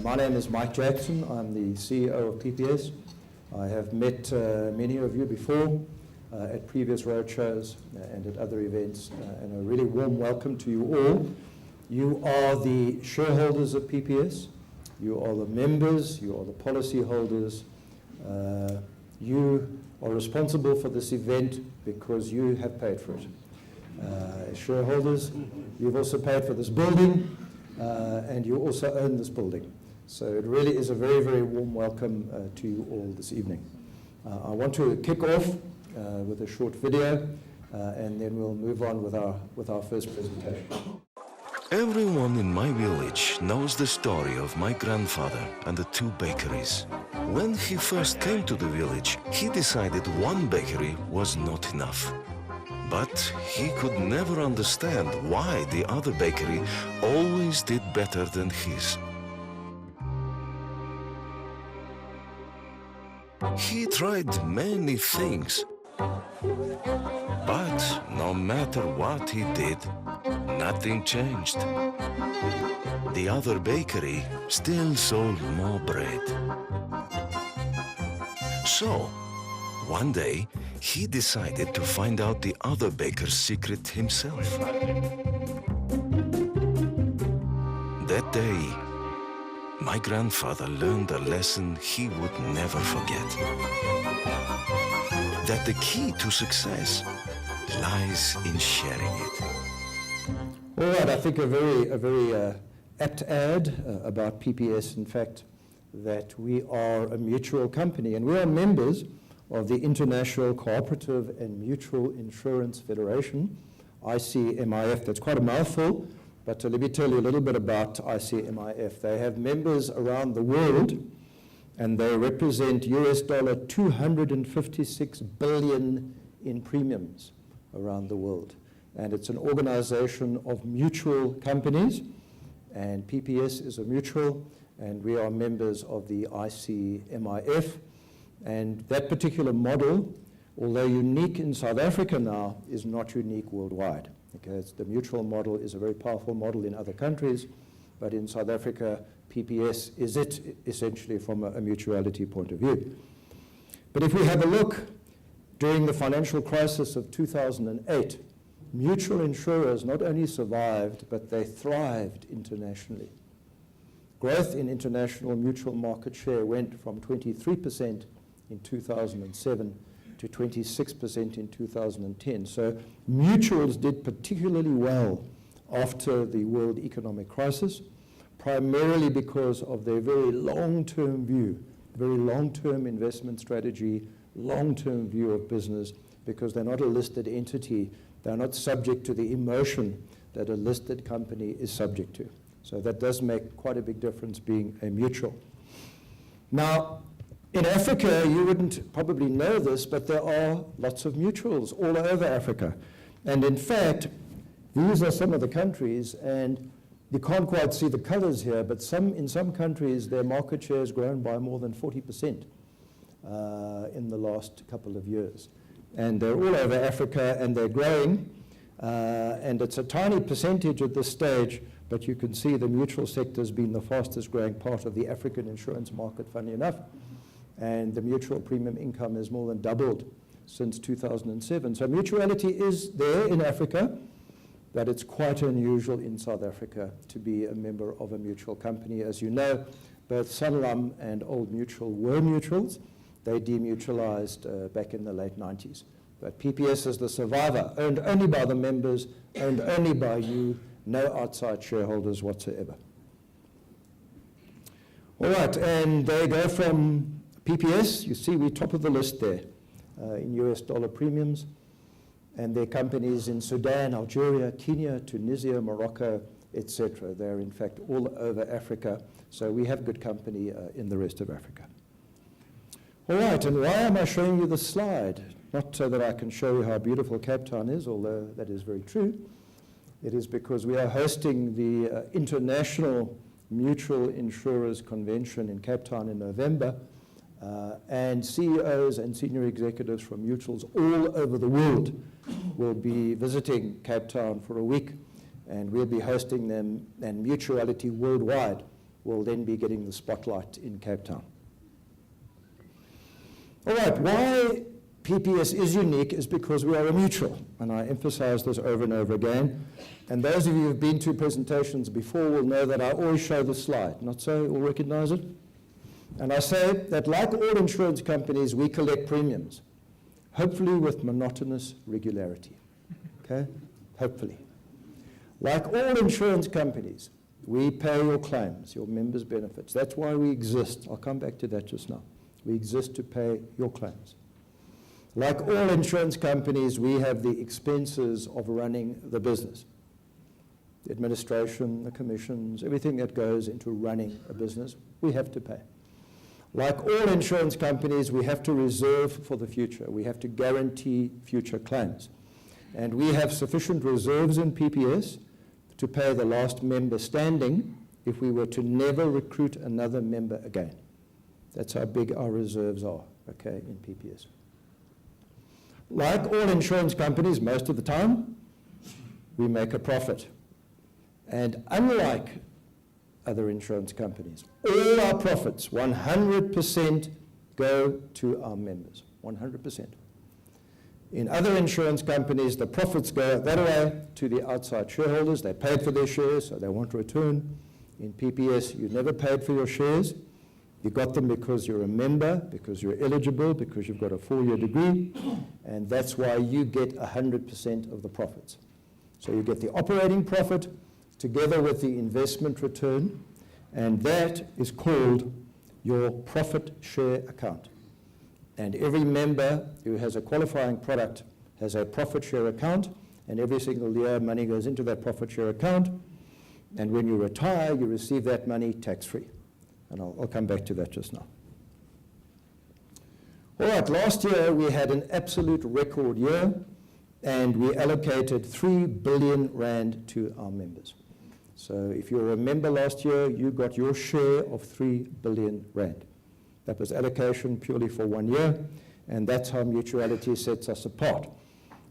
My name is Mike Jackson. I'm the CEO of PPS. I have met many of you before at previous roadshows and at other events, and a really warm welcome to you all. You are the shareholders of PPS. You are the members. You are the policy holders. You are responsible for this event because you have paid for it. As shareholders, you've also paid for this building, and you also own this building. So it really is a very, very warm welcome to you all this evening. I want to kick off with a short video, and then we'll move on with our first presentation. Everyone in my village knows the story of my grandfather and the two bakeries. When he first came to the village, he decided one bakery was not enough. But he could never understand why the other bakery always did better than his. He tried many things, but no matter what he did, nothing changed. The other bakery still sold more bread. So, one day, he decided to find out the other baker's secret himself. That day, my grandfather learned a lesson he would never forget. That the key to success lies in sharing it. All right, I think a very apt ad about PPS, in fact, that we are a mutual company, and we are members of the International Cooperative and Mutual Insurance Federation, ICMIF. That's quite a mouthful, but let me tell you a little bit about ICMIF. They have members around the world, and they represent US $256 billion in premiums around the world. And it's an organization of mutual companies, and PPS is a mutual, and we are members of the ICMIF. And that particular model, although unique in South Africa now, is not unique worldwide. Okay, the mutual model is a very powerful model in other countries, but in South Africa, PPS is it essentially from a mutuality point of view. But if we have a look, during the financial crisis of 2008, mutual insurers not only survived, but they thrived internationally. Growth in international mutual market share went from 23% in 2007 to 26% in 2010. So mutuals did particularly well after the world economic crisis, primarily because of their very long-term view, very long-term investment strategy, long-term view of business, because they're not a listed entity. They're not subject to the emotion that a listed company is subject to. So that does make quite a big difference being a mutual. Now, in Africa, you wouldn't probably know this, but there are lots of mutuals all over Africa. And in fact, these are some of the countries, and you can't quite see the colors here, but in some countries, their market share has grown by more than 40% in the last couple of years. And they're all over Africa, and they're growing. And it's a tiny percentage at this stage, but you can see the mutual sector has been the fastest growing part of the African insurance market, funny enough. And the mutual premium income has more than doubled since 2007. So mutuality is there in Africa, but it's quite unusual in South Africa to be a member of a mutual company. As you know, both Sanlam and Old Mutual were mutuals. They demutualized back in the late 90s. But PPS is the survivor, owned only by the members, owned only by you, no outside shareholders whatsoever. All right, and they go from PPS, you see we're top of the list there in US dollar premiums, and their companies in Sudan, Algeria, Kenya, Tunisia, Morocco, etc. They're in fact all over Africa, so we have good company in the rest of Africa. All right, and why am I showing you this slide? Not so that I can show you how beautiful Cape Town is, although that is very true. It is because we are hosting the International Mutual Insurers Convention in Cape Town in November, and CEOs and senior executives from mutuals all over the world will be visiting Cape Town for a week, and we'll be hosting them, and mutuality worldwide will then be getting the spotlight in Cape Town. All right, why PPS is unique is because we are a mutual, and I emphasize this over and over again. And those of you who have been to presentations before will know that I always show the slide. Not so? You all recognize it? And I say that like all insurance companies, we collect premiums, hopefully with monotonous regularity. Okay? Hopefully. Like all insurance companies, we pay your claims, your members' benefits. That's why we exist. I'll come back to that just now. We exist to pay your claims. Like all insurance companies, we have the expenses of running the business. The administration, the commissions, everything that goes into running a business, we have to pay. Like all insurance companies, we have to reserve for the future. We have to guarantee future claims. And we have sufficient reserves in PPS to pay the last member standing if we were to never recruit another member again. That's how big our reserves are, okay, in PPS. Like all insurance companies, most of the time, we make a profit. And unlike other insurance companies, all our profits, 100% go to our members, 100%. In other insurance companies, the profits go that way to the outside shareholders. They paid for their shares, so they want a return. In PPS, you never paid for your shares. You got them because you're a member, because you're eligible, because you've got a 4-year degree, and that's why you get 100% of the profits. So you get the operating profit together with the investment return, and that is called your profit share account. And every member who has a qualifying product has a profit share account, and every single year money goes into that profit share account, and when you retire, you receive that money tax-free. And I'll come back to that just now. All right, last year we had an absolute record year, and we allocated 3 billion rand to our members. So if you were a member last year, you got your share of 3 billion rand. That was allocation purely for 1 year, and that's how mutuality sets us apart.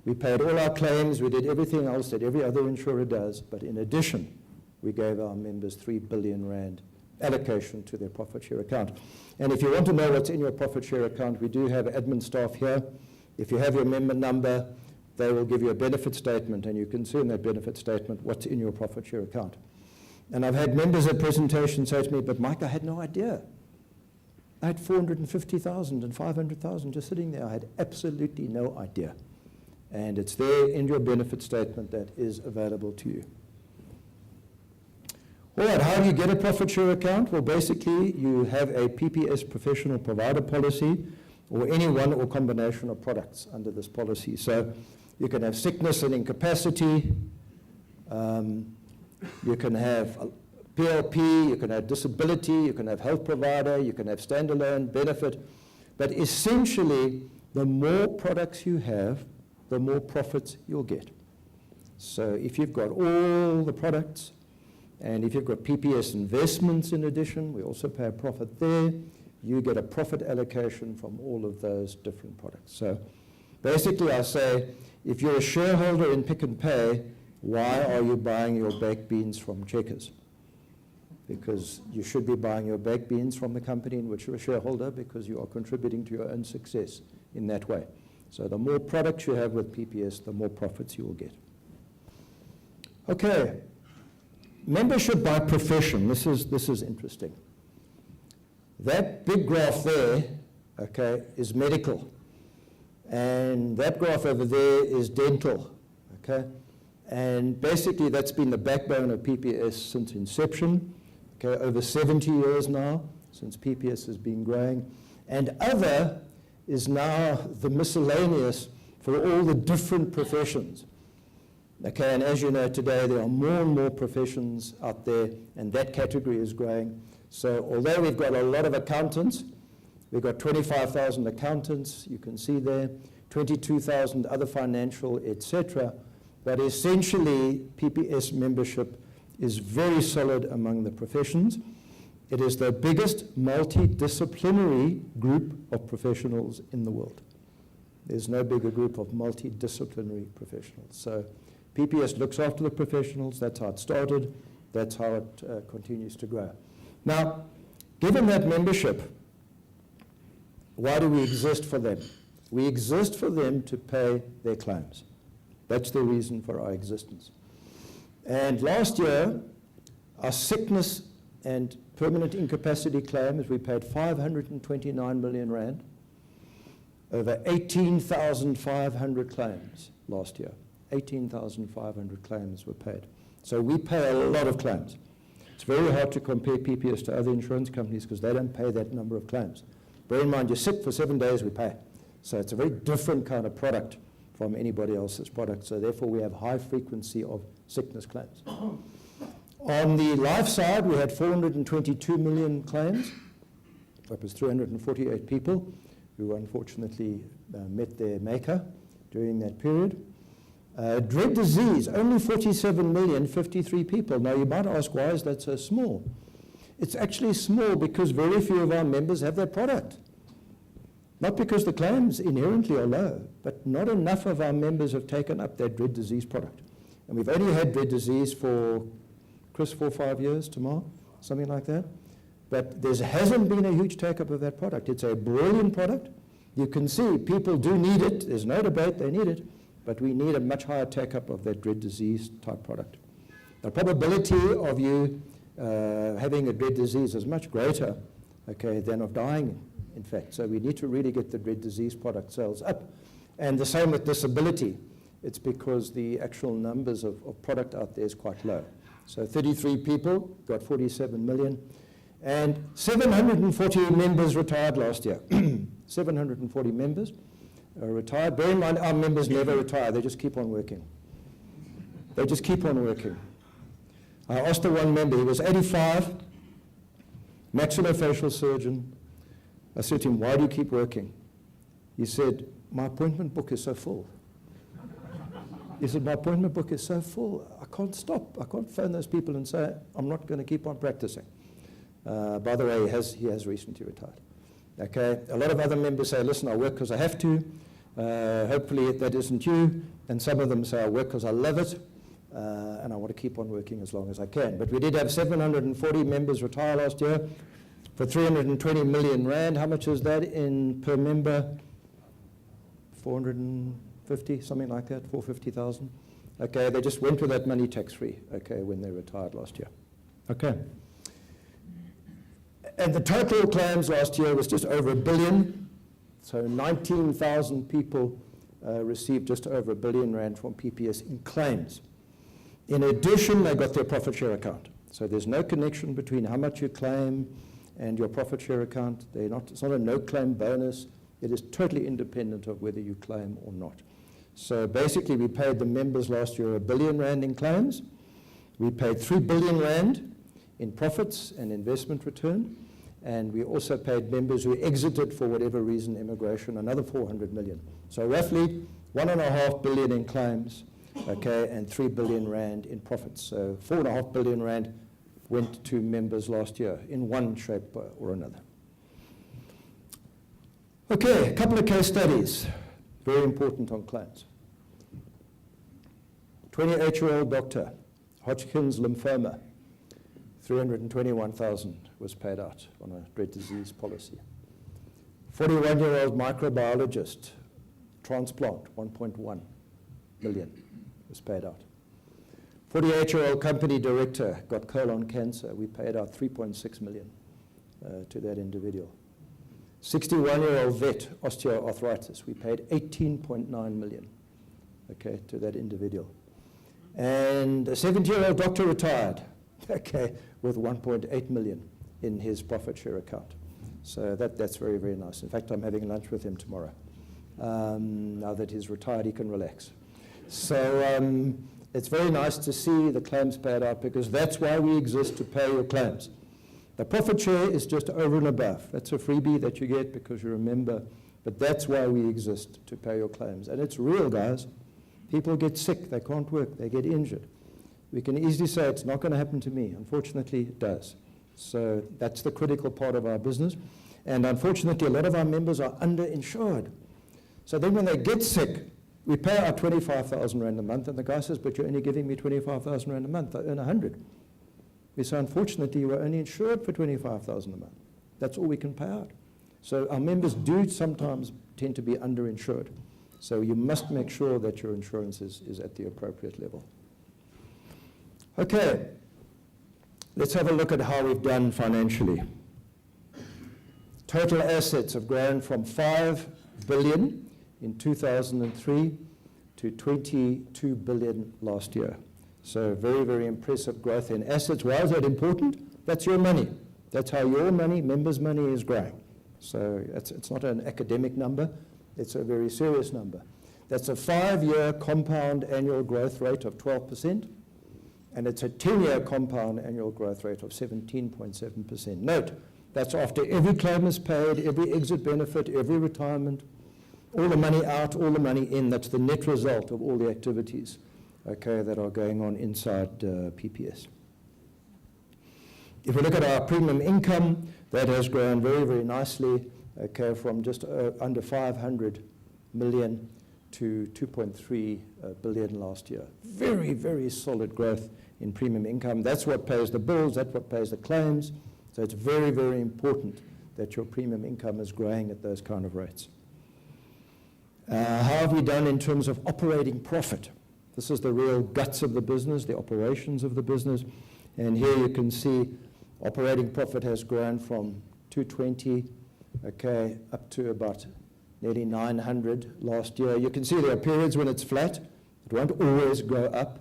We paid all our claims, we did everything else that every other insurer does, but in addition, we gave our members 3 billion rand allocation to their profit share account. And if you want to know what's in your profit share account, we do have admin staff here. If you have your member number, they will give you a benefit statement, and you can see in that benefit statement what's in your profit share account. And I've had members at presentations say to me, but Mike, I had no idea. I had 450,000 and 500,000 just sitting there. I had absolutely no idea. And it's there in your benefit statement that is available to you. All right, how do you get a profit share account? Well, basically, you have a PPS professional provider policy or any one or combination of products under this policy. So you can have sickness and incapacity, you can have PLP, you can have disability, you can have health provider, you can have standalone benefit. But essentially, the more products you have, the more profits you'll get. So if you've got all the products, and if you've got PPS investments in addition, we also pay a profit there, you get a profit allocation from all of those different products. So basically I say, if you're a shareholder in Pick n Pay, why are you buying your baked beans from Checkers? Because you should be buying your baked beans from the company in which you're a shareholder, because you are contributing to your own success in that way. So the more products you have with PPS, the more profits you will get. Okay. Membership by profession, this is interesting. That big graph there, okay, is medical. And that graph over there is dental, okay? And basically that's been the backbone of PPS since inception, okay, over 70 years now, since PPS has been growing. And other is now the miscellaneous for all the different professions. Okay, and as you know today, there are more and more professions out there, and that category is growing. So although we've got a lot of accountants, we've got 25,000 accountants, you can see there, 22,000 other financial, etc. But essentially, PPS membership is very solid among the professions. It is the biggest multidisciplinary group of professionals in the world. There's no bigger group of multidisciplinary professionals. So PPS looks after the professionals. That's how it started. That's how it continues to grow. Now, given that membership, why do we exist for them? We exist for them to pay their claims. That's the reason for our existence. And last year, our sickness and permanent incapacity claims, we paid 529 million rand, over 18,500 claims last year. 18,500 claims were paid. So we pay a lot of claims. It's very hard to compare PPS to other insurance companies because they don't pay that number of claims. Bear in mind, you're sick for 7 days, we pay. So it's a very different kind of product from anybody else's product. So therefore, we have high frequency of sickness claims. On the life side, we had 422 million claims. That was 348 people who unfortunately met their maker during that period. Dread disease, only 47 million, 53 people. Now you might ask, why is that so small? It's actually small because very few of our members have that product. Not because the claims inherently are low, but not enough of our members have taken up that dread disease product. And we've only had dread disease for, Chris, 4 or 5 years, tomorrow, something like that. But there hasn't been a huge take-up of that product. It's a brilliant product. You can see people do need it. There's no debate, they need it. But we need a much higher take-up of that dread disease type product. The probability of you having a dread disease is much greater, okay, than of dying, in fact. So we need to really get the dread disease product sales up. And the same with disability. It's because the actual numbers of product out there is quite low. So 33 people got 47 million. And 740 members retired last year. 740 members retired. Bear in mind, our members never retire. They just keep on working. They just keep on working. I asked the one member, he was 85, maxillofacial surgeon. I said to him, why do you keep working? He said, my appointment book is so full. He said, my appointment book is so full, I can't stop. I can't phone those people and say, I'm not going to keep on practicing. By the way, he has recently retired. Okay, a lot of other members say, listen, I work because I have to. Hopefully that isn't you. And some of them say, I work because I love it. And I want to keep on working as long as I can. But we did have 740 members retire last year for 320 million rand. How much is that in per member? 450, something like that, 450,000. Okay, they just went with that money tax-free, okay, when they retired last year. Okay. And the total claims last year was just over 1 billion. So 19,000 people received just over 1 billion rand from PPS in claims. In addition, they got their profit share account. So there's no connection between how much you claim and your profit share account. It's not a no-claim bonus. It is totally independent of whether you claim or not. So basically, we paid the members last year 1 billion rand in claims. We paid 3 billion rand in profits and investment return. And we also paid members who exited for whatever reason, immigration, another 400 million. So roughly 1.5 billion in claims, okay, and 3 billion rand in profits. So 4.5 billion rand went to members last year in one shape or another. Okay, a couple of case studies, very important on claims. 28-year-old doctor, Hodgkin's lymphoma, 321,000 was paid out on a dread disease policy. 41-year-old microbiologist, transplant, 1.1 million was paid out. 48-year-old company director got colon cancer. We paid out 3.6 million to that individual. 61-year-old vet, osteoarthritis. We paid 18.9 million, okay, to that individual. And a 70-year-old doctor retired, okay, with 1.8 million in his profit share account. So that's very, very nice. In fact, I'm having lunch with him tomorrow. Now that he's retired, he can relax. So it's very nice to see the claims paid out because that's why we exist, to pay your claims. The profit share is just over and above. That's a freebie that you get because you're a member, but that's why we exist, to pay your claims. And it's real, guys. People get sick, they can't work, they get injured. We can easily say it's not going to happen to me. Unfortunately, it does. So that's the critical part of our business. And unfortunately, a lot of our members are underinsured. So then when they get sick, we pay out 25,000 rand a month, and the guy says, but you're only giving me 25,000 rand a month. I earn 100. We say, unfortunately, we're only insured for $25,000 a month. That's all we can pay out. So our members do sometimes tend to be underinsured. So you must make sure that your insurance is at the appropriate level. Okay, let's have a look at how we've done financially. Total assets have grown from 5 billion in 2003 to 22 billion last year. So very, very impressive growth in assets. Why is that important? That's your money. That's how your money, members' money, is growing. So it's not an academic number. It's a very serious number. That's a 5-year compound annual growth rate of 12%, and it's a 10-year compound annual growth rate of 17.7%. Note, that's after every claim is paid, every exit benefit, every retirement, all the money out, all the money in. That's the net result of all the activities, okay, that are going on inside PPS. If we look at our premium income, that has grown very, very nicely, okay, from just under 500 million to 2.3 billion last year. Very, very solid growth in premium income. That's what pays the bills, that's what pays the claims. So it's very, very important that your premium income is growing at those kind of rates. How have we done in terms of operating profit? This is the real guts of the business, the operations of the business. And here you can see operating profit has grown from 220, okay, up to about nearly 900 last year. You can see there are periods when it's flat. It won't always go up.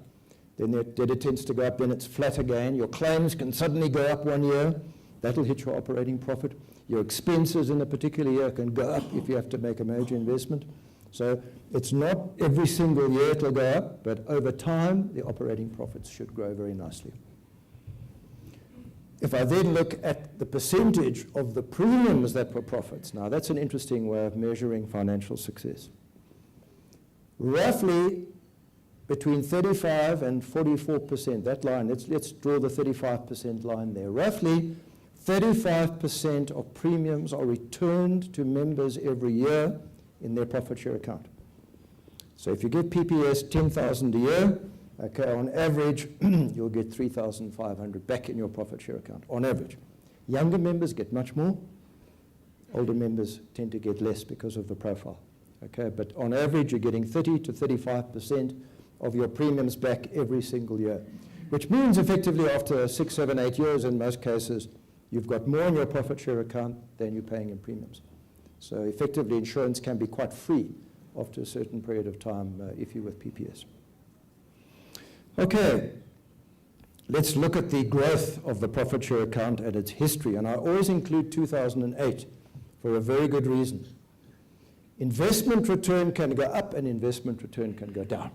Then it tends to go up, then it's flat again. Your claims can suddenly go up one year. That'll hit your operating profit. Your expenses in a particular year can go up if you have to make a major investment. So it's not every single year it'll go up, but over time, the operating profits should grow very nicely. If I then look at the percentage of the premiums that were profits, now that's an interesting way of measuring financial success. Roughly between 35 and 44%, that line, let's draw the 35% line there. Roughly 35% of premiums are returned to members every year in their profit share account. So if you give PPS 10,000 a year, okay, on average, you'll get 3,500 back in your profit share account, on average. Younger members get much more. Older members tend to get less because of the profile. Okay, but on average, you're getting 30 to 35% of your premiums back every single year, which means effectively after 6, 7, 8 years in most cases, you've got more in your profit share account than you're paying in premiums. So effectively, insurance can be quite free after a certain period of time if you're with PPS. Okay, let's look at the growth of the profit share account and its history. And I always include 2008 for a very good reason. Investment return can go up and investment return can go down.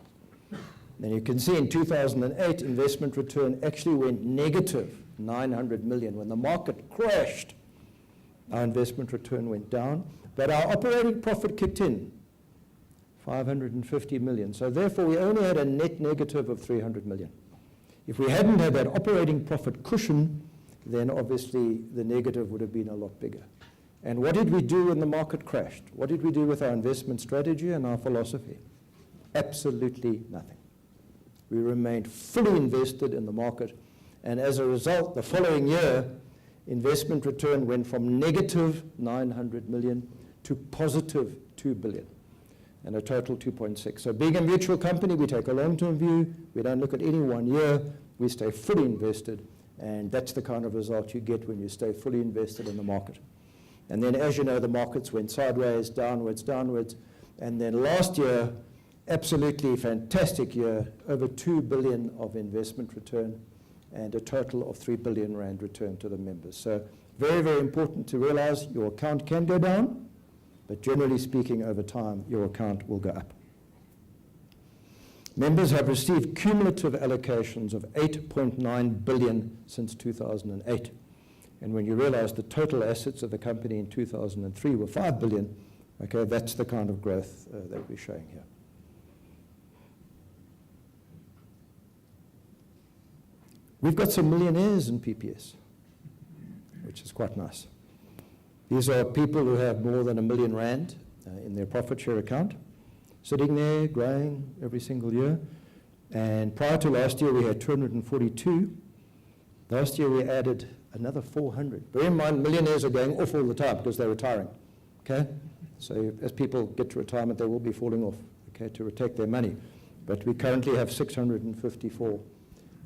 And you can see in 2008, investment return actually went negative 900 million. When the market crashed, our investment return went down, but our operating profit kicked in, 550 million. So therefore, we only had a net negative of 300 million. If we hadn't had that operating profit cushion, then obviously the negative would have been a lot bigger. And what did we do when the market crashed? What did we do with our investment strategy and our philosophy? Absolutely nothing. We remained fully invested in the market, and as a result, the following year, investment return went from negative 900 million to positive 2 billion, and a total 2.6. So being a mutual company, we take a long-term view. We don't look at any one year. We stay fully invested, and that's the kind of result you get when you stay fully invested in the market. And then, as you know, the markets went sideways, downwards, and then last year, absolutely fantastic year, over 2 billion of investment return and a total of 3 billion rand return to the members. So very, very important to realize your account can go down, but generally speaking, over time, your account will go up. Members have received cumulative allocations of 8.9 billion since 2008. And when you realize the total assets of the company in 2003 were 5 billion, okay, that's the kind of growth that we're showing here. We've got some millionaires in PPS, which is quite nice. These are people who have more than R1 million in their profit share account, sitting there, growing every single year. And prior to last year, we had 242. Last year we added another 400. Bear in mind, millionaires are going off all the time because they're retiring. Okay? So as people get to retirement, they will be falling off, okay, to protect their money. But we currently have 654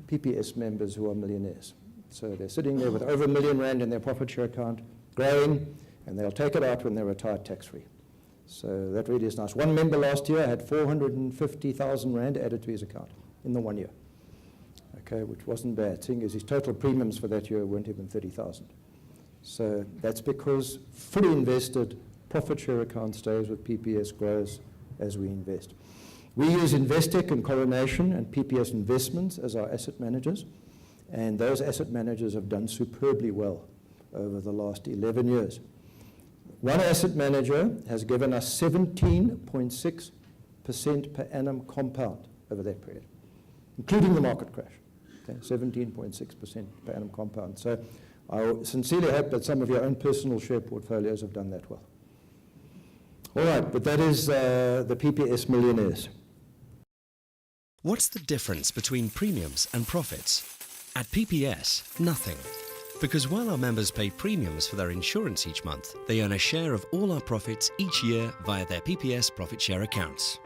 PPS members who are millionaires. So they're sitting there with over R1 million in their profit share account, growing, and they'll take it out when they're retired tax-free. So that really is nice. One member last year had 450,000 Rand added to his account in the 1 year, okay, which wasn't bad, seeing as his total premiums for that year weren't even 30,000. So that's because fully invested profit share account stays with PPS, grows as we invest. We use Investec and Coronation and PPS Investments as our asset managers, and those asset managers have done superbly well over the last 11 years. One asset manager has given us 17.6% per annum compound over that period, including the market crash. Okay, 17.6% per annum compound. So I sincerely hope that some of your own personal share portfolios have done that well. All right, but that is the PPS millionaires. What's the difference between premiums and profits? At PPS, nothing. Because while our members pay premiums for their insurance each month, they earn a share of all our profits each year via their PPS profit share accounts.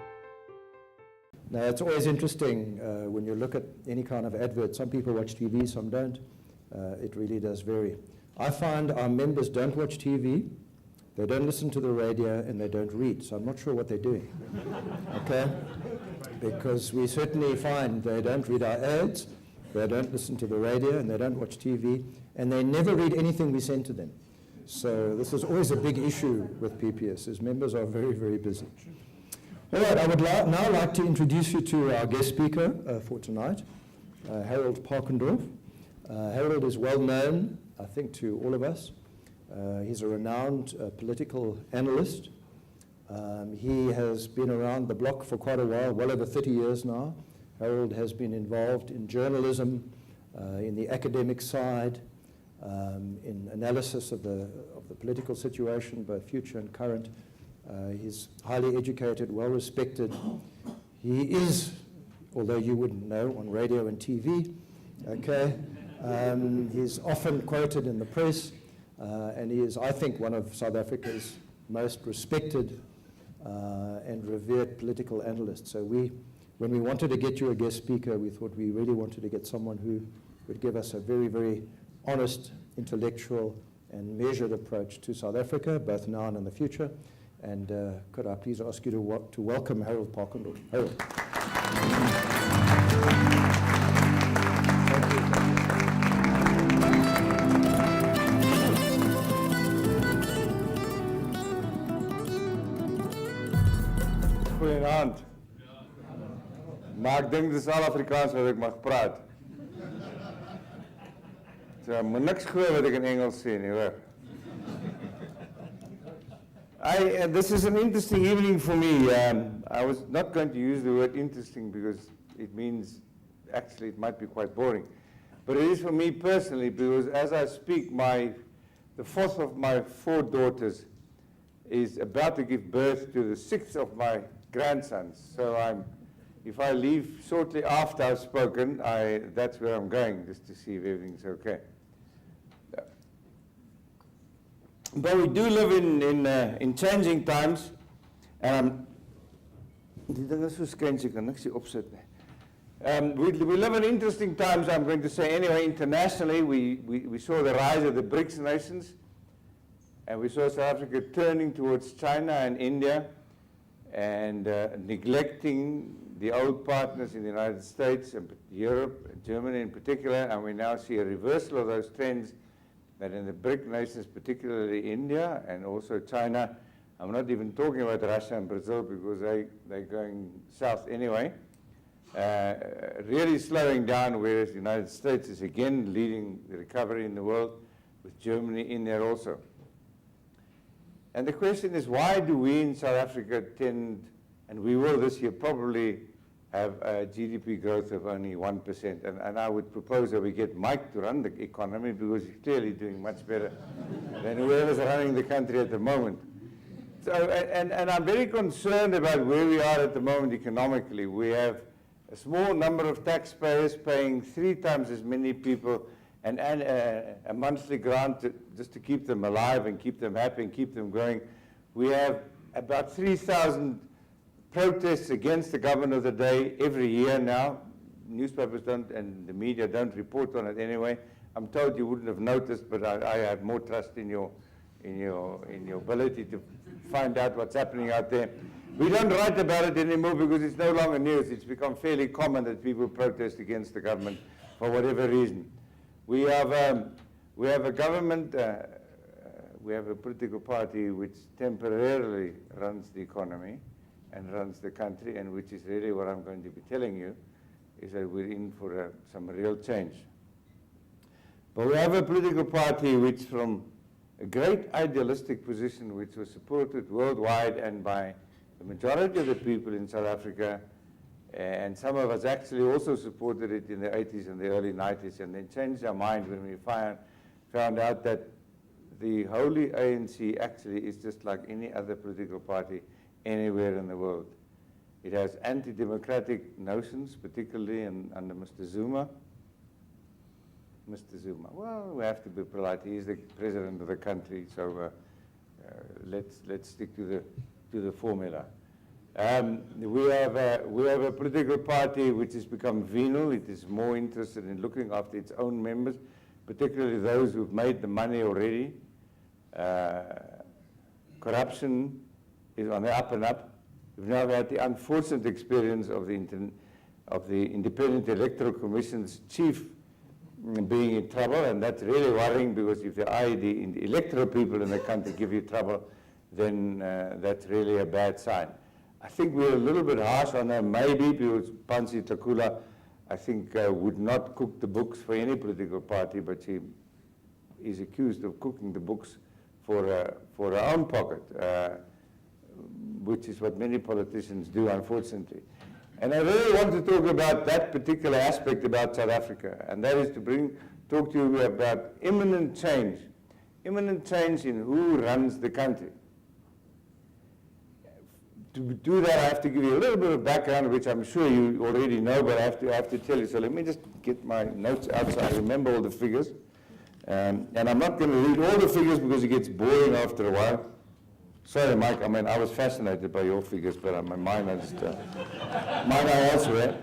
Now, it's always interesting when you look at any kind of advert. Some people watch TV, some don't. It really does vary. I find our members don't watch TV, they don't listen to the radio, and they don't read. So I'm not sure what they're doing, okay? Because we certainly find they don't read our ads, they don't listen to the radio, and they don't watch TV, and they never read anything we send to them. So this is always a big issue with PPS, is members are very, very busy. All right, I would now like to introduce you to our guest speaker for tonight, Harold Parkendorf. Harold is well known, I think, to all of us. He's a renowned political analyst. He has been around the block for quite a while, well over 30 years now. Harold has been involved in journalism, in the academic side, in analysis of the political situation, both future and current. He's highly educated, well respected. He is, although you wouldn't know, on radio and TV, okay? He's often quoted in the press, and he is, I think, one of South Africa's most respected and revered political analysts. So when we wanted to get you a guest speaker, we thought we really wanted to get someone who would give us a very, very honest, intellectual, and measured approach to South Africa, both now and in the future. And could I please ask you to welcome Harold Parkendorf. Harold. Goeienaand. Maar ek dink dis al Afrikaans wat ek mag praat. So, moet niks glo wat ek in Engels sê nie, hoor. This is an interesting evening for me. I was not going to use the word interesting because it means, actually, it might be quite boring. But it is for me personally because as I speak, the fourth of my 4 daughters is about to give birth to the 6th of my grandsons. So if I leave shortly after I've spoken, that's where I'm going, just to see if everything's okay. But we do live in changing times, and we live in interesting times, I'm going to say anyway. Internationally, we saw the rise of the BRICS nations, and we saw South Africa turning towards China and India, and neglecting the old partners in the United States, and Europe, Germany in particular, and we now see a reversal of those trends. That in the BRIC nations, particularly India and also China, I'm not even talking about Russia and Brazil because they're going south anyway, really slowing down, whereas the United States is again leading the recovery in the world, with Germany in there also. And the question is, why do we in South Africa tend, and we will this year probably have a GDP growth of only 1%, and I would propose that we get Mike to run the economy because he's clearly doing much better than whoever's running the country at the moment. So, and I'm very concerned about where we are at the moment economically. We have a small number of taxpayers paying 3 times as many people, and a monthly grant just to keep them alive and keep them happy and keep them growing. We have about 3,000 protests against the government of the day every year now. Newspapers don't, and the media don't report on it anyway. I'm told you wouldn't have noticed, but I have more trust in your ability to find out what's happening out there. We don't write about it anymore because it's no longer news. It's become fairly common that people protest against the government for whatever reason. We have a government, we have a political party which temporarily runs the economy and runs the country, and which is really what I'm going to be telling you, is that we're in for some real change. But we have a political party which, from a great idealistic position, which was supported worldwide and by the majority of the people in South Africa, and some of us actually also supported it in the 80s and the early 90s, and then changed our mind when we found out that the holy ANC actually is just like any other political party anywhere in the world. It has anti-democratic notions, particularly under Mr. Zuma. Mr. Zuma, well, we have to be polite. He is the president of the country, so let's stick to the formula. We have a political party which has become venal. It is more interested in looking after its own members, particularly those who've made the money already. Corruption is on the up and up. We've now had the unfortunate experience of the Independent Electoral Commission's chief being in trouble, and that's really worrying, because if the electoral people in the country give you trouble, then that's really a bad sign. I think we're a little bit harsh on them, maybe, because Pansi Takula, I think, would not cook the books for any political party, but she is accused of cooking the books for her own pocket, which is what many politicians do, unfortunately. And I really want to talk about that particular aspect about South Africa, and that is to talk to you about imminent change in who runs the country. To do that, I have to give you a little bit of background, which I'm sure you already know, but I have to tell you. So let me just get my notes out so I remember all the figures. And I'm not going to read all the figures because it gets boring after a while. Sorry, Mike, I mean, I was fascinated by your figures, but my mind is mine are elsewhere.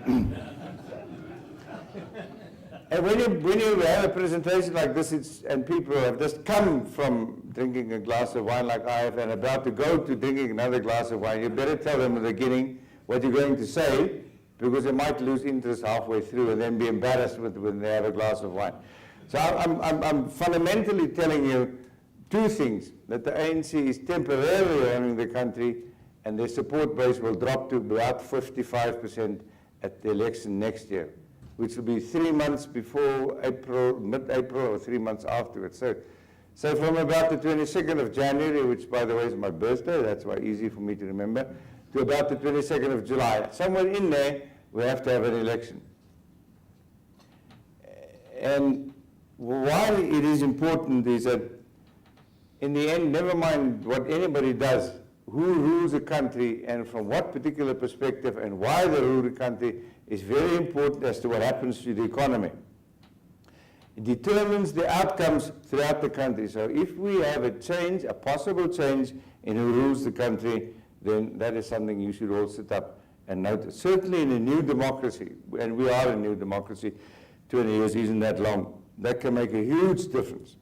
And when you have a presentation like this, and people have just come from drinking a glass of wine like I have and about to go to drinking another glass of wine, you better tell them at the beginning what you're going to say, because they might lose interest halfway through and then be embarrassed when they have a glass of wine. So I'm fundamentally telling you two things: that the ANC is temporarily owning the country, and their support base will drop to about 55% at the election next year, which will be 3 months before April, mid-April, or 3 months afterwards. So from about the 22nd of January, which, by the way, is my birthday, that's why easy for me to remember, to about the 22nd of July, somewhere in there, we have to have an election. And why it is important is that, in the end, never mind what anybody does, who rules the country and from what particular perspective and why they rule the country is very important as to what happens to the economy. It determines the outcomes throughout the country. So if we have a change, a possible change in who rules the country, then that is something you should all sit up and notice. Certainly in a new democracy, and we are a new democracy, 20 years isn't that long, that can make a huge difference.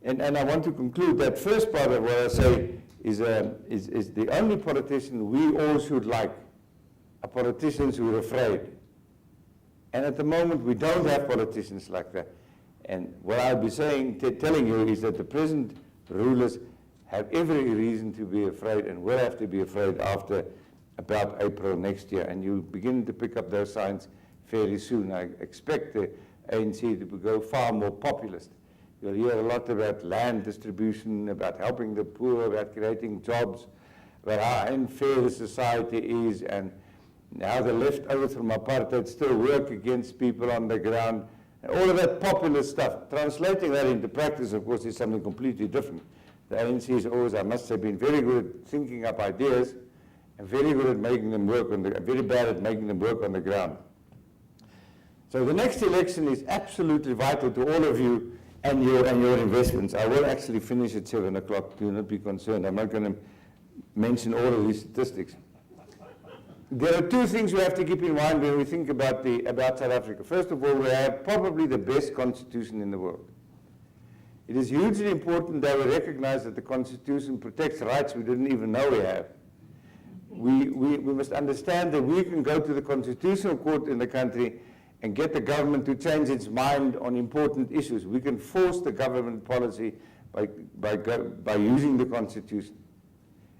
And I want to conclude that first part of what I say is the only politician we all should like are politicians who are afraid. And at the moment, we don't have politicians like that. And what I'll be saying, telling you, is that the present rulers have every reason to be afraid, and will have to be afraid after about April next year. And you'll begin to pick up those signs fairly soon. I expect the ANC to go far more populist. You'll hear a lot about land distribution, about helping the poor, about creating jobs, about how unfair the society is, and how the leftovers from apartheid still work against people on the ground, and all of that populist stuff. Translating that into practice, of course, is something completely different. The ANC has always, I must say, been very good at thinking up ideas, and very good at making them work very bad at making them work on the ground. So the next election is absolutely vital to all of you and your investments. I will actually finish at 7 o'clock, do not be concerned. I'm not going to mention all of these statistics. There are two things we have to keep in mind when we think about South Africa. First of all, we have probably the best constitution in the world. It is hugely important that we recognize that the Constitution protects rights we didn't even know we have. We must understand that we can go to the Constitutional Court in the country and get the government to change its mind on important issues. We can force the government policy by using the Constitution.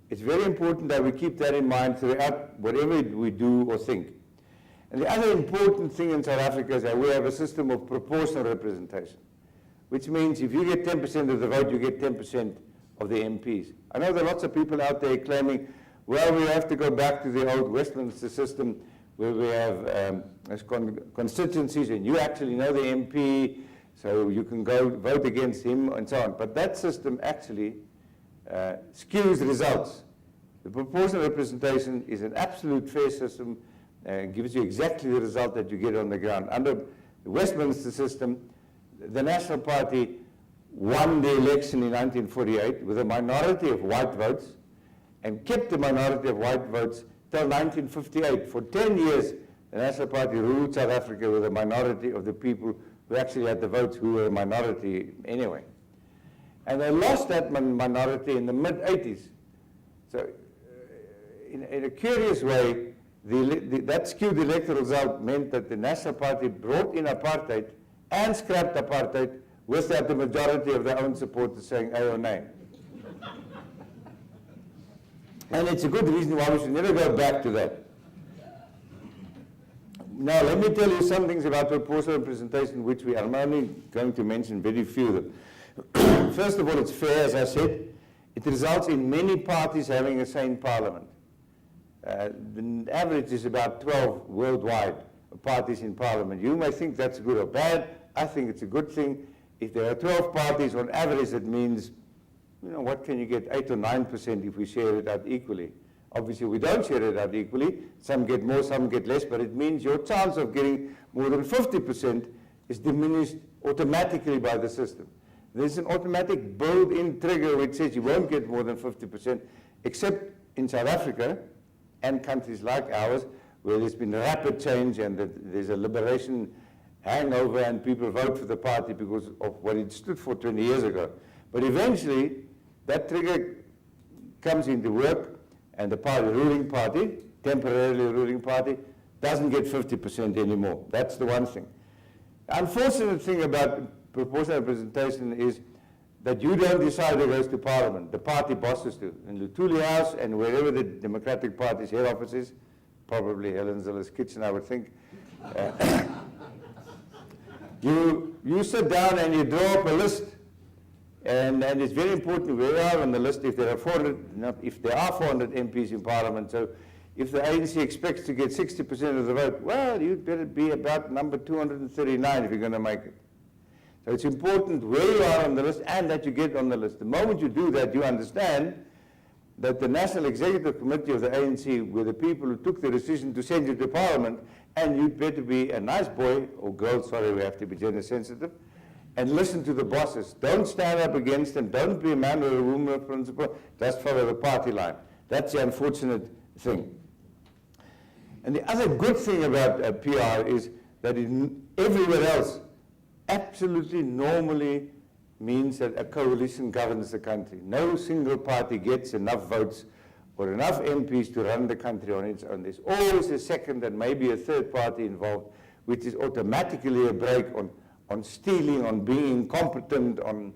It's very important that we keep that in mind throughout whatever we do or think. And the other important thing in South Africa is that we have a system of proportional representation, which means if you get 10% of the vote, you get 10% of the MPs. I know there are lots of people out there claiming, well, we have to go back to the old Westminster system where we have constituencies and you actually know the MP, so you can go vote against him and so on. But that system actually skews results. The proportional representation is an absolute fair system and gives you exactly the result that you get on the ground. Under the Westminster system, the National Party won the election in 1948 with a minority of white votes and kept the minority of white votes till 1958. For 10 years, the National Party ruled South Africa with a minority of the people who actually had the votes, who were a minority anyway. And they lost that minority in the mid-80s. So in a curious way, that skewed electoral result meant that the National Party brought in apartheid and scrapped apartheid without the majority of their own supporters saying aye or nay. And it's a good reason why we should never go back to that. Now, let me tell you some things about proportional representation, which I'm only going to mention very few of them. First of all, it's fair, as I said. It results in many parties having a sane parliament. The average is about 12 worldwide parties in parliament. You may think that's good or bad. I think it's a good thing. If there are 12 parties on average, it means, you know, what can you get? 8 or 9% if we share it out equally. Obviously, we don't share it out equally. Some get more, some get less, but it means your chance of getting more than 50% is diminished automatically by the system. There's an automatic built-in trigger which says you won't get more than 50%, except in South Africa and countries like ours, where there's been rapid change and there's a liberation hangover and people vote for the party because of what it stood for 20 years ago. But eventually, that trigger comes into work and the ruling party, temporarily ruling party, doesn't get 50% anymore. That's the one thing. The unfortunate thing about proportional representation is that you don't decide who goes to parliament. The party bosses do. In Luthuli House and wherever the Democratic Party's head office is, probably Helen Zille's kitchen, I would think, you sit down and you draw up a list. And it's very important where you are on the list. If there are 400 MPs in parliament, so if the ANC expects to get 60% of the vote, well, you'd better be about number 239 if you're going to make it. So it's important where you are on the list and that you get on the list. The moment you do that, you understand that the National Executive Committee of the ANC were the people who took the decision to send you to parliament, and you'd better be a nice boy, or girl, sorry, we have to be gender sensitive, and listen to the bosses. Don't stand up against them. Don't be a man or a woman of principle. Just follow the party line. That's the unfortunate thing. And the other good thing about PR is that everywhere else absolutely normally means that a coalition governs the country. No single party gets enough votes or enough MPs to run the country on its own. There's always a second and maybe a third party involved, which is automatically a break on stealing, on being incompetent, on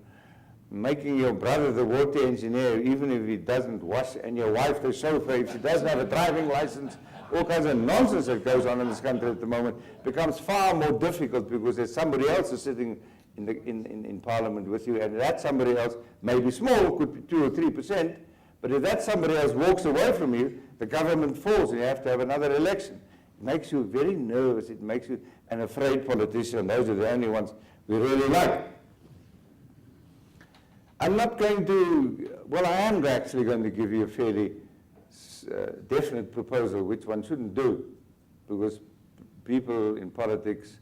making your brother the water engineer, even if he doesn't wash, and your wife the chauffeur, if she doesn't have a driving license. All kinds of nonsense that goes on in this country at the moment becomes far more difficult because there's somebody else who's sitting in parliament with you, and that somebody else may be small, could be 2 or 3%, but if that somebody else walks away from you, the government falls and you have to have another election. It makes you very nervous. It makes you an afraid politician. Those are the only ones we really like. I'm not going to, well, I am actually going to give you a fairly definite proposal which one shouldn't do, because people in politics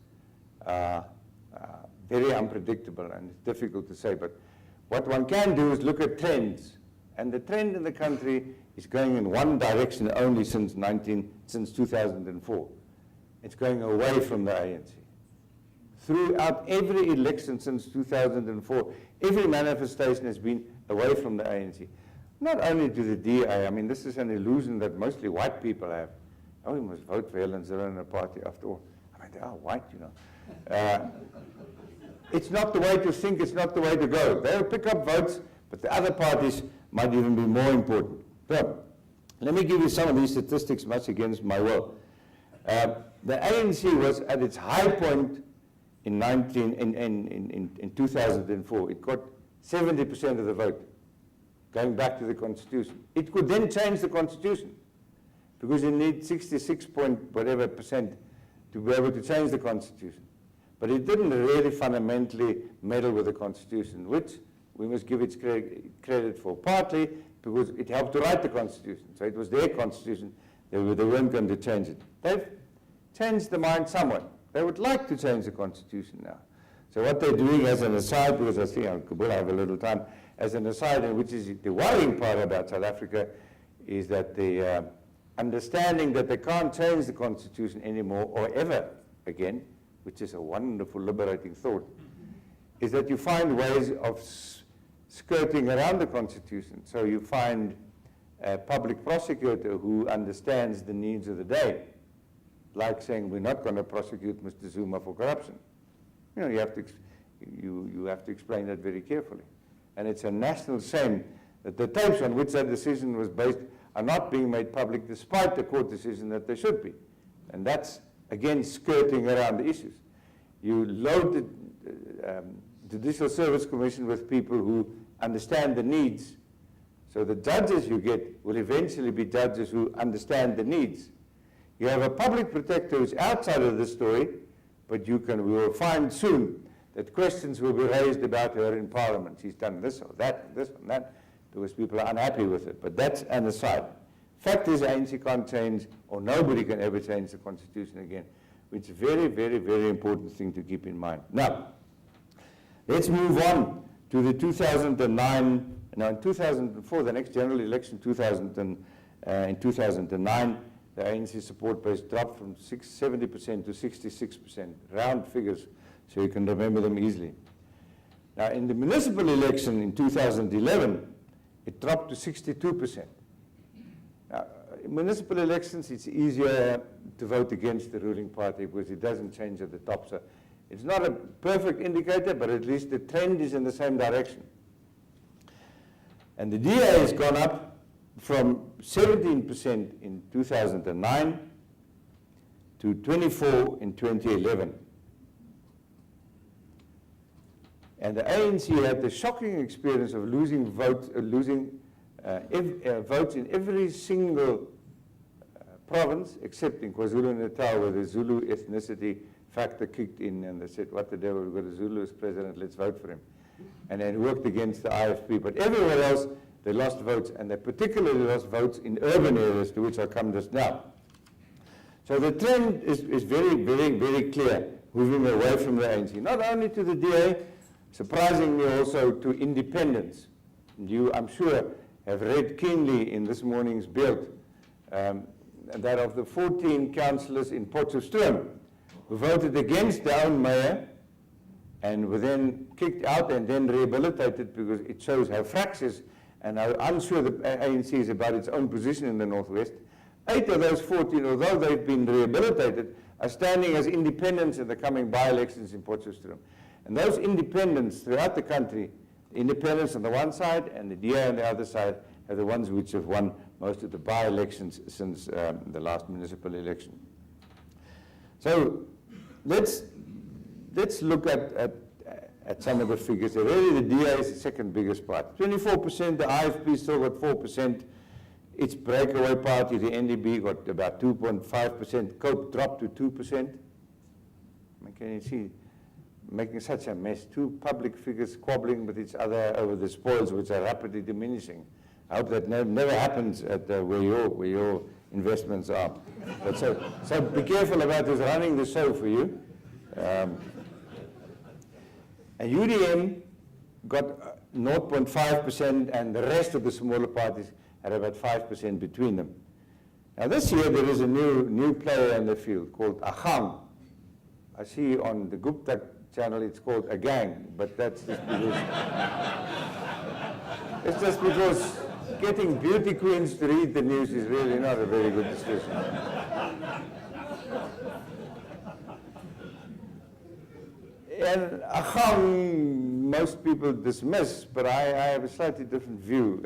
very unpredictable, and it's difficult to say. But what one can do is look at trends. And the trend in the country is going in one direction only since 2004. It's going away from the ANC. Throughout every election since 2004, every manifestation has been away from the ANC. Not only to the DA, I mean, this is an illusion that mostly white people have. Oh, we must vote for Helen Zille in a party after all. I mean, they are white, you know. It's not the way to think, it's not the way to go. They'll pick up votes, but the other parties might even be more important. So, let me give you some of these statistics, much against my will. The ANC was at its high point in 2004. It got 70% of the vote, going back to the Constitution. It could then change the Constitution, because you need 66 point whatever percent to be able to change the Constitution. But it didn't really fundamentally meddle with the Constitution, which we must give it credit for, partly because it helped to write the Constitution. So it was their Constitution, they weren't going to change it. They've changed the mind somewhat. They would like to change the Constitution now. So what they're doing as an aside, because I think I will have a little time, as an aside, and which is the worrying part about South Africa, is that the understanding that they can't change the Constitution anymore or ever again, which is a wonderful liberating thought, is that you find ways of skirting around the Constitution. So you find a public prosecutor who understands the needs of the day, like saying we're not going to prosecute Mr. Zuma for corruption. You know, you have to explain that very carefully. And it's a national shame that the tapes on which that decision was based are not being made public despite the court decision that they should be. And that's, again, skirting around the issues. You load the Judicial Service Commission with people who understand the needs. So the judges you get will eventually be judges who understand the needs. You have a public protector who's outside of the story, but we will find soon that questions will be raised about her in Parliament. She's done this or that, this and that, because people are unhappy with it. But that's an aside. Fact is, ANC can't change, or nobody can ever change the Constitution again, which is a very, very, very important thing to keep in mind. Now, let's move on to the 2009. Now, in 2004, the next general election, in 2009, the ANC support base dropped from 70% to 66%, round figures, so you can remember them easily. Now, in the municipal election in 2011, it dropped to 62%. Now, in municipal elections, it's easier to vote against the ruling party because it doesn't change at the top. So it's not a perfect indicator, but at least the trend is in the same direction. And the DA has gone up from 17% in 2009 to 24% in 2011. And the ANC had the shocking experience of losing votes in every single province, except in KwaZulu-Natal, where the Zulu ethnicity factor kicked in, and they said, what the devil, we've got a Zulu as president, let's vote for him. And then worked against the IFP. But everywhere else, they lost votes, and they particularly lost votes in urban areas, to which I'll come just now. So the trend is very, very, very clear, moving away from the ANC, not only to the DA, surprisingly also to independents. You, I'm sure, have read keenly in this morning's Beeld that of the 14 councillors in Potchefstroom who voted against their own mayor and were then kicked out and then rehabilitated because it shows how fractious and how unsure the ANC is about its own position in the Northwest. 8 of those 14, although they've been rehabilitated, are standing as independents in the coming by-elections in Potchefstroom. And those independents throughout the country, independents on the one side and the DA on the other side, are the ones which have won most of the by-elections since the last municipal election. So let's look at some of the figures. Really, the DA is the second biggest part. 24%, the IFP still got 4%. Its breakaway party, the NDB, got about 2.5%. COPE dropped to 2%. I mean, can you see? Making such a mess. Two public figures squabbling with each other over the spoils, which are rapidly diminishing. I hope that never happens at where your investments are. But so be careful about who's running the show for you. And UDM got 0.5%, and the rest of the smaller parties had about 5% between them. Now this year there is a new player in the field called Agang. I see on the Gupta channel it's called a gang, but that's just because it's just because getting beauty queens to read the news is really not a very good decision. And Agang, most people dismiss, but I have a slightly different view.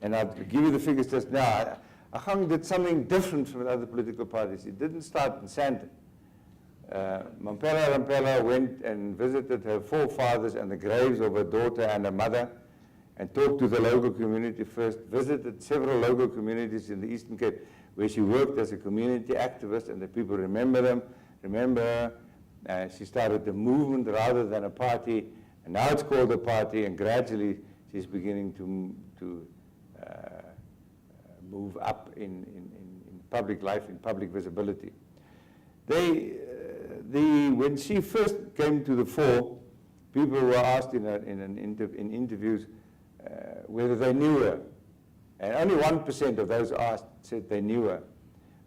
And I'll give you the figures just now. Agang did something different from the other political parties. It didn't start in Sandton. Mampela Rampela went and visited her forefathers and the graves of her daughter and her mother, and talked to the local community first, visited several local communities in the Eastern Cape where she worked as a community activist, and the people remember her. She started a movement rather than a party, and now it's called a party, and gradually she's beginning to move up in public life, in public visibility. When she first came to the fore, people were asked in interviews whether they knew her. And only 1% of those asked said they knew her.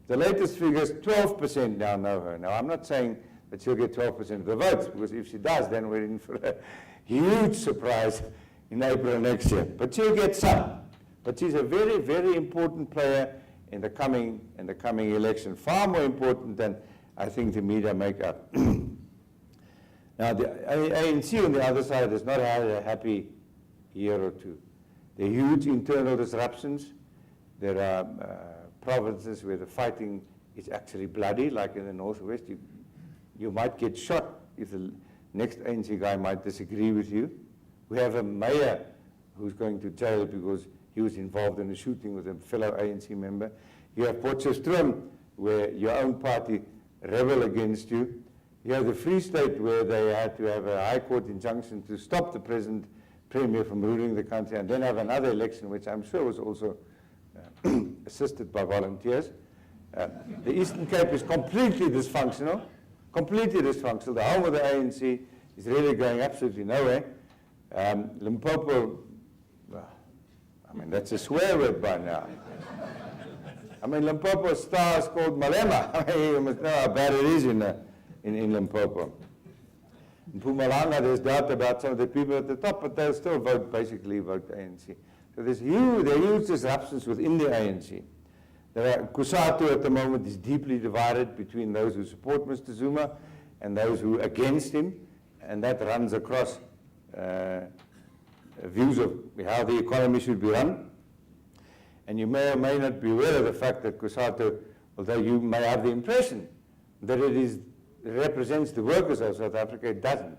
The latest figures, 12% now know her. Now, I'm not saying that she'll get 12% of the votes, because if she does, then we're in for a huge surprise in April next year. But she'll get some. But she's a very, very important player in the coming election, far more important than I think the media make up. Now, the ANC on the other side has not had a happy year or two. There are huge internal disruptions. There are provinces where the fighting is actually bloody, like in the northwest. You might get shot if the next ANC guy might disagree with you. We have a mayor who's going to jail because he was involved in a shooting with a fellow ANC member. You have Potchefstroom, where your own party rebel against you. You have the Free State, where they had to have a High Court injunction to stop the present Premier from ruling the country, and then have another election, which I'm sure was also assisted by volunteers. The Eastern Cape is completely dysfunctional. The home of the ANC is really going absolutely nowhere. Limpopo, I mean, that's a swear word by now. I mean, Limpopo star is called Malema. I mean, you must know how bad it is in Limpopo. In Mpumalanga, there's doubt about some of the people at the top, but they'll still basically vote ANC. So there are huge disruptions within the ANC. Kusatu at the moment is deeply divided between those who support Mr. Zuma and those who are against him, and that runs across views of how the economy should be run. And you may or may not be aware of the fact that Kusatu, although you may have the impression that it represents the workers of South Africa, it doesn't.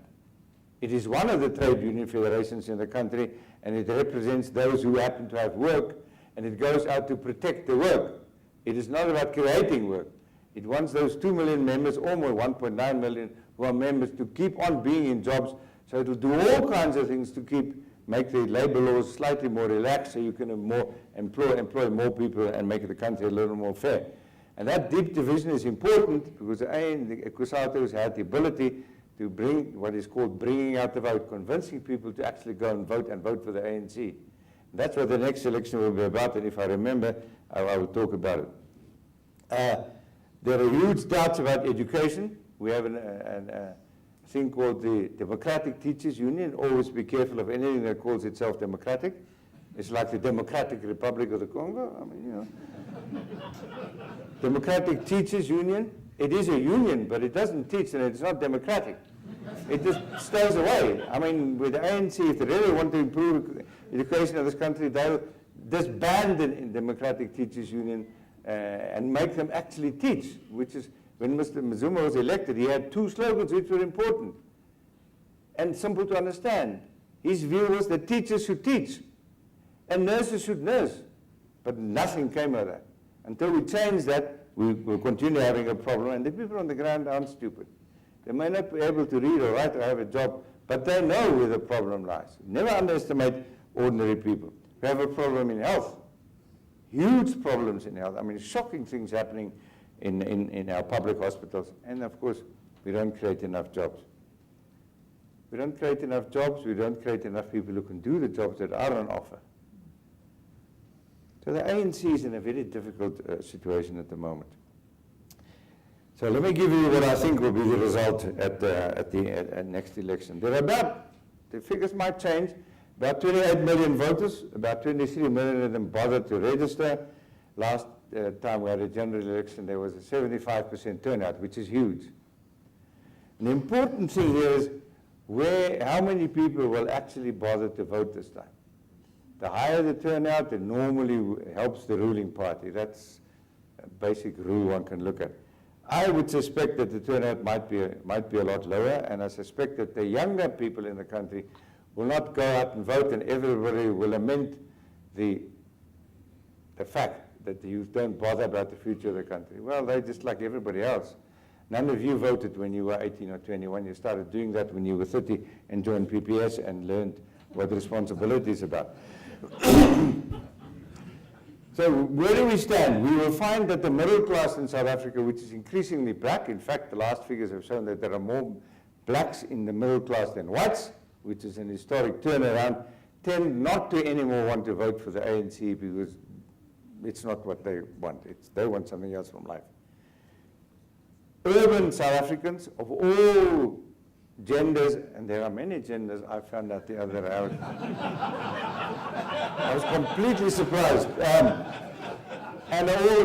It is one of the trade union federations in the country, and it represents those who happen to have work, and it goes out to protect the work. It is not about creating work. It wants those 2 million members, almost 1.9 million, who are members, to keep on being in jobs. So it will do all kinds of things to make the labor laws slightly more relaxed, so you can employ more people and make the country a little more fair. And that deep division is important because the Kusatu has had the ability to bring what is called bringing out the vote, convincing people to actually go and vote for the ANC. And that's what the next election will be about, and if I remember, I will talk about it. There are huge doubts about education. We have a thing called the Democratic Teachers Union. Always be careful of anything that calls itself democratic. It's like the Democratic Republic of the Congo. I mean, you know. Democratic Teachers Union, it is a union, but it doesn't teach, and it's not democratic. It just stays away. I mean, with the ANC, if they really want to improve education of this country, they'll disband the Democratic Teachers Union and make them actually teach, which is, when Mr. Zuma was elected, he had 2 slogans which were important and simple to understand. His view was that teachers should teach and nurses should nurse, but nothing came of that. Until we change that, we will continue having a problem, and the people on the ground aren't stupid. They may not be able to read or write or have a job, but they know where the problem lies. Never underestimate ordinary people. We have a problem in health, huge problems in health. I mean, shocking things happening in our public hospitals. And of course, we don't create enough jobs. We don't create enough jobs, we don't create enough people who can do the jobs that are on offer. So the ANC is in a very difficult situation at the moment. So let me give you what I think will be the result at the next election. There are about, the figures might change, about 28 million voters, about 23 million of them bothered to register. Last time we had a general election, there was a 75% turnout, which is huge. And the important thing here is how many people will actually bother to vote this time. The higher the turnout, it normally helps the ruling party. That's a basic rule one can look at. I would suspect that the turnout might be a lot lower, and I suspect that the younger people in the country will not go out and vote, and everybody will lament the fact that the youth don't bother about the future of the country. Well, they're just like everybody else. None of you voted when you were 18 or 21. You started doing that when you were 30 and joined PPS and learned what responsibility is about. So where do we stand? We will find that the middle class in South Africa, which is increasingly black, in fact, the last figures have shown that there are more blacks in the middle class than whites, which is an historic turnaround, tend not to anymore want to vote for the ANC because it's not what they want. They want something else from life. Urban South Africans of all genders, and there are many genders, I found out the other hour. I was completely surprised. And all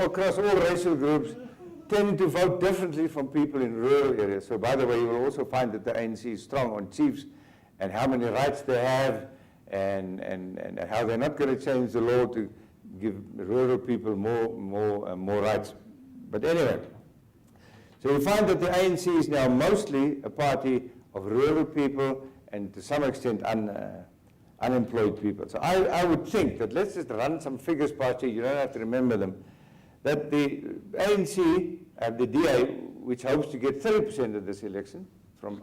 across all racial groups tend to vote differently from people in rural areas. So by the way, you will also find that the ANC is strong on chiefs and how many rights they have and how they're not going to change the law to give rural people more rights. But anyway, so we find that the ANC is now mostly a party of rural people and to some extent unemployed people. So I would think that, let's just run some figures past you don't have to remember them, that the ANC, the DA, which hopes to get 30% of this election,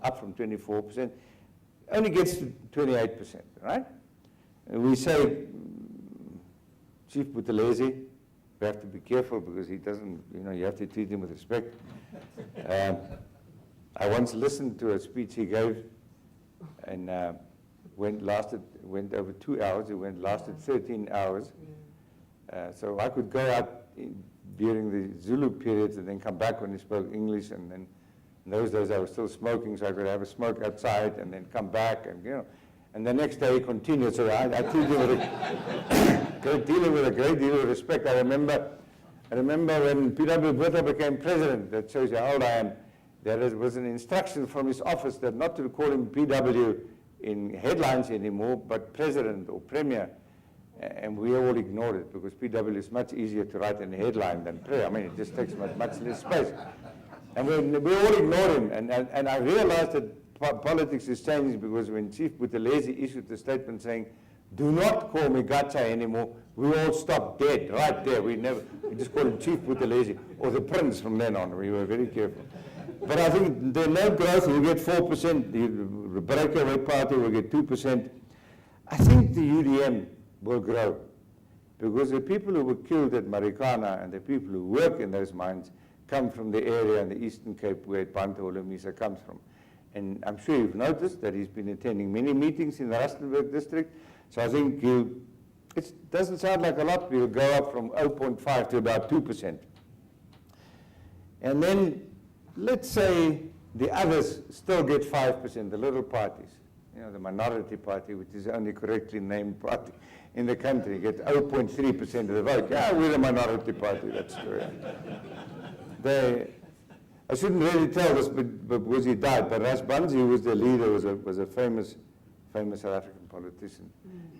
up from 24%, only gets to 28%, right? And we say, Chief Buthelezi, we have to be careful because he doesn't, you have to treat him with respect. I once listened to a speech he gave, and went over 2 hours. It lasted 13 hours. So I could go out during the Zulu periods and then come back when he spoke English. And then in those days I was still smoking, so I could have a smoke outside and then come back, and And the next day he continued. So I treated him with a great deal of respect. I remember when P.W. Botha became president. That shows you how old I am. There was an instruction from his office that not to call him P.W. in headlines anymore, but president or premier. And we all ignored it because P.W. is much easier to write in a headline than prayer. I mean, it just takes much less space. And we all ignored him. And I realized that politics is changing because when Chief Buthelezi issued the statement saying, "Do not call me Gacha anymore," we all stopped dead right there. We just called him Chief Buthelezi or the Prince from then on. We were very careful. But I think there's no growth. We'll get 4%. The breakaway party will get 2%. I think the UDM will grow because the people who were killed at Marikana and the people who work in those mines come from the area in the Eastern Cape where Bantu Holomisa comes from. And I'm sure you've noticed that he's been attending many meetings in the Rustenburg district. So I think it doesn't sound like a lot, but you'll go up from 0.5 to about 2%. And then let's say the others still get 5%, the little parties. The minority party, which is the only correctly named party in the country, gets 0.3% of the vote. Yeah, we're a minority party, that's true. I shouldn't really tell this, but because he died, but Rasbanzi, who was the leader, was a famous South African politician.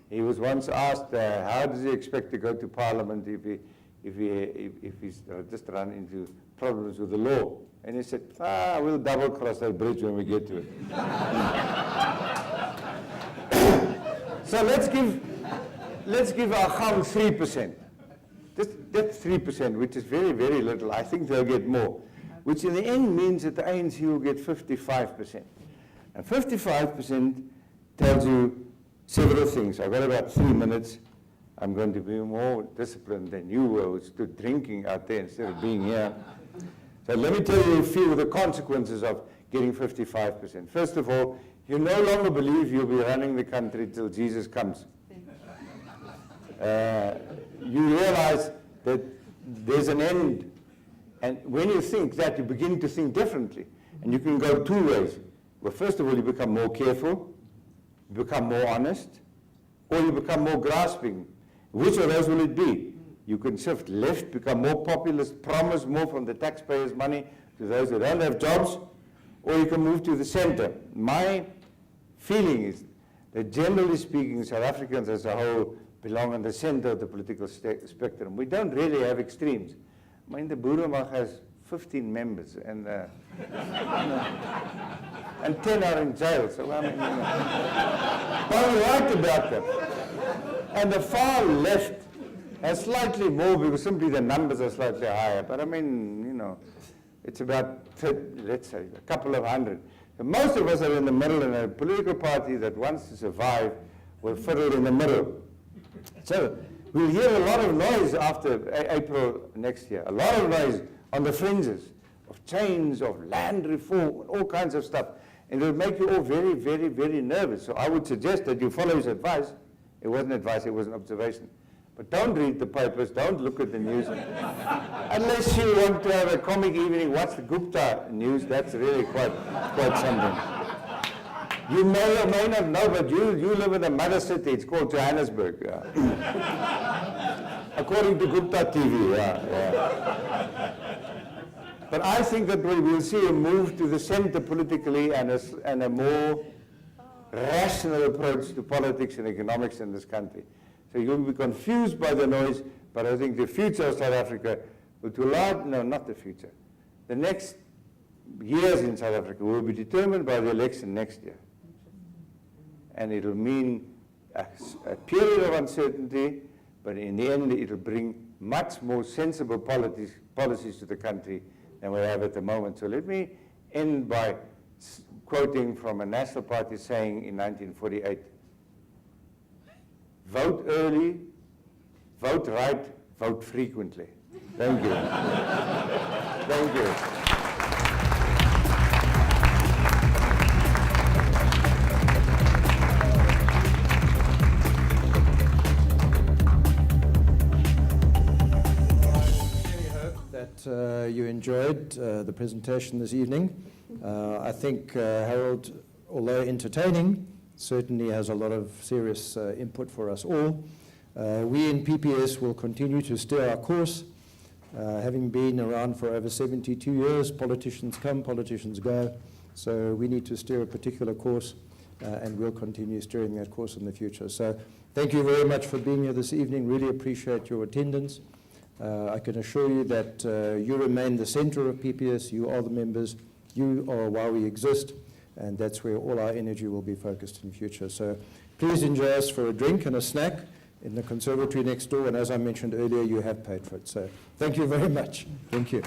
He was once asked, how does he expect to go to Parliament if he's just run into problems with the law? And he said, we'll double cross that bridge when we get to it. So let's give our Kham 3%. That's 3%, which is very, very little. I think they'll get more, which in the end means that the ANC will get 55%. And 55% tells you several things. I've got about 3 minutes. I'm going to be more disciplined than you were, who stood drinking out there instead of being here. But let me tell you a few of the consequences of getting 55%. First of all, you no longer believe you'll be running the country till Jesus comes. You realize that there's an end. And when you think that, you begin to think differently. And you can go two ways. Well, first of all, you become more careful, you become more honest, or you become more grasping. Which of those will it be? You can shift left, become more populist, promise more from the taxpayers' money to those who don't have jobs, or you can move to the center. My feeling is that generally speaking, South Africans as a whole belong on the center of the political spectrum. We don't really have extremes. I mean, the Boeremag has 15 members, and 10 are in jail, so I mean, but we right about them. And the far left has slightly more because simply the numbers are slightly higher. But I mean, you know, it's about, let's say, a couple of hundred. So most of us are in the middle, and a political party that wants to survive will fiddle in the middle. So we'll hear a lot of noise after April next year, a lot of noise on the fringes of change, of land reform, all kinds of stuff. And it will make you all very, very, very nervous. So I would suggest that you follow his advice. It wasn't advice, it was an observation. But don't read the papers, don't look at the news. Unless you want to have a comic evening, watch the Gupta news, that's really quite something. You may or may not know, but you live in a mother city, it's called Johannesburg. Yeah. According to Gupta TV, yeah. But I think that we will see a move to the center politically and a more rational approach to politics and economics in this country. So you'll be confused by the noise, but I think the future of South Africa will not the future. The next years in South Africa will be determined by the election next year. And it'll mean a period of uncertainty, but in the end it'll bring much more sensible policies to the country than we have at the moment. So let me end by quoting from a National Party saying in 1948, vote early, vote right, vote frequently. Thank you. Thank you. You enjoyed the presentation this evening. I think Harold, although entertaining, certainly has a lot of serious input for us all. We in PPS will continue to steer our course. Having been around for over 72 years, politicians come, politicians go. So we need to steer a particular course, and we'll continue steering that course in the future. So thank you very much for being here this evening. Really appreciate your attendance. I can assure you that you remain the center of PPS. You are the members. You are why we exist. And that's where all our energy will be focused in the future. So please enjoy us for a drink and a snack in the conservatory next door. And as I mentioned earlier, you have paid for it. So thank you very much. Thank you.